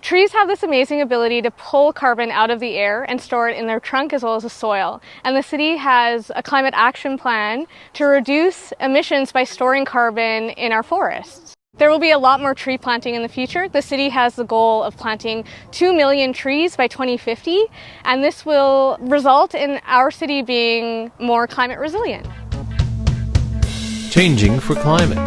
Trees have this amazing ability to pull carbon out of the air and store it in their trunk as well as the soil. And the city has a climate action plan to reduce emissions by storing carbon in our forests. There will be a lot more tree planting in the future. The city has the goal of planting 2 million trees by 2050, and this will result in our city being more climate resilient. Changing for climate.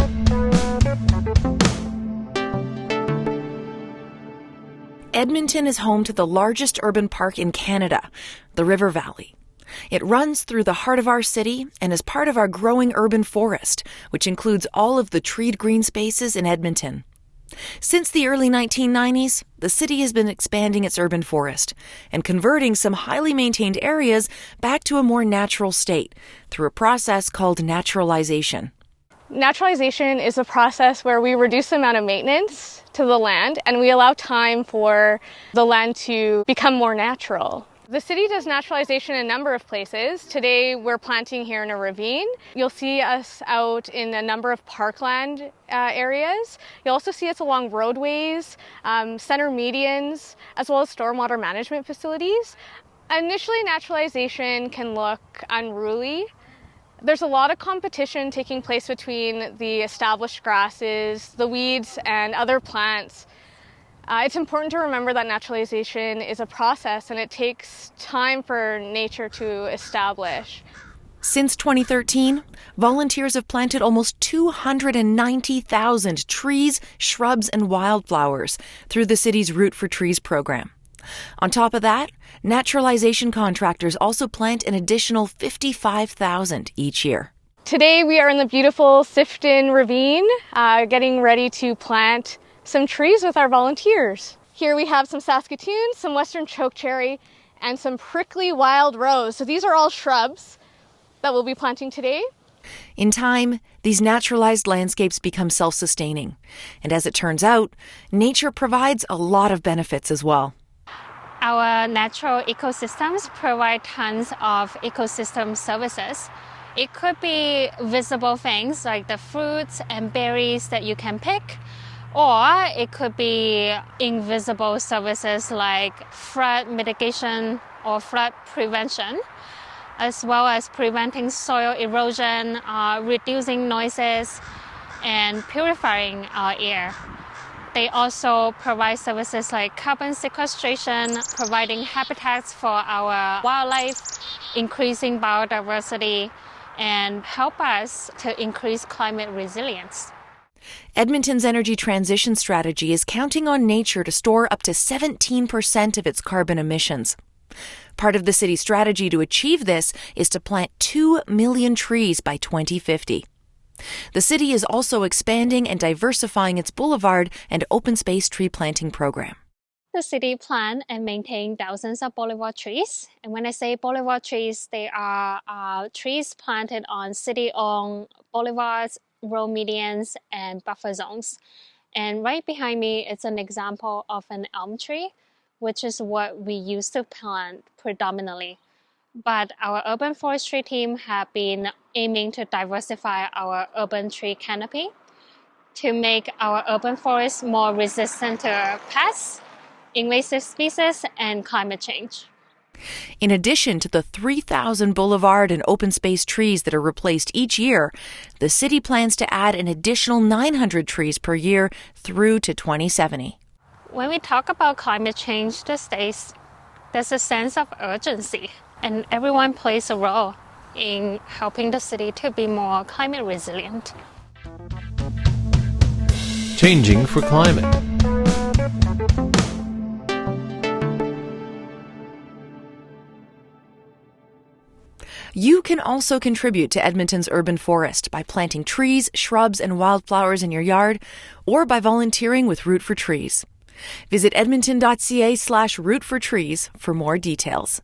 Edmonton is home to the largest urban park in Canada, the River Valley. It runs through the heart of our city and is part of our growing urban forest, which includes all of the treed green spaces in Edmonton. Since the early 1990s, the city has been expanding its urban forest and converting some highly maintained areas back to a more natural state through a process called naturalization. Naturalization is a process where we reduce the amount of maintenance to the land and we allow time for the land to become more natural. The city does naturalization in a number of places. Today we're planting here in a ravine. You'll see us out in a number of parkland areas. You'll also see us along roadways, center medians, as well as stormwater management facilities. Initially, naturalization can look unruly. There's a lot of competition taking place between the established grasses, the weeds, and other plants. It's important to remember that naturalization is a process and it takes time for nature to establish. Since 2013, volunteers have planted almost 290,000 trees, shrubs, and wildflowers through the city's Root for Trees program. On top of that, naturalization contractors also plant an additional 55,000 each year. Today we are in the beautiful Sifton Ravine, getting ready to plant some trees with our volunteers. Here we have some Saskatoon, some Western chokecherry, and some prickly wild rose. So these are all shrubs that we'll be planting today. In time, these naturalized landscapes become self-sustaining. And as it turns out, nature provides a lot of benefits as well. Our natural ecosystems provide tons of ecosystem services. It could be visible things like the fruits and berries that you can pick, or it could be invisible services like flood mitigation or flood prevention, as well as preventing soil erosion, reducing noises, and purifying our air. They also provide services like carbon sequestration, providing habitats for our wildlife, increasing biodiversity, and help us to increase climate resilience. Edmonton's energy transition strategy is counting on nature to store up to 17% of its carbon emissions. Part of the city's strategy to achieve this is to plant 2 million trees by 2050. The city is also expanding and diversifying its boulevard and open space tree planting program. The city plant and maintain thousands of boulevard trees. And when I say boulevard trees, they are trees planted on city-owned boulevards, road medians, and buffer zones. And right behind me, it's an example of an elm tree, which is what we used to plant predominantly. But our urban forestry team have been aiming to diversify our urban tree canopy to make our urban forests more resistant to pests, invasive species, and climate change. In addition to the 3,000 boulevard and open space trees that are replaced each year, the city plans to add an additional 900 trees per year through to 2070. When we talk about climate change these days, there's a sense of urgency, and everyone plays a role in helping the city to be more climate resilient. Changing for climate. You can also contribute to Edmonton's urban forest by planting trees, shrubs, and wildflowers in your yard, or by volunteering with Root for Trees. Visit edmonton.ca/rootfortrees for more details.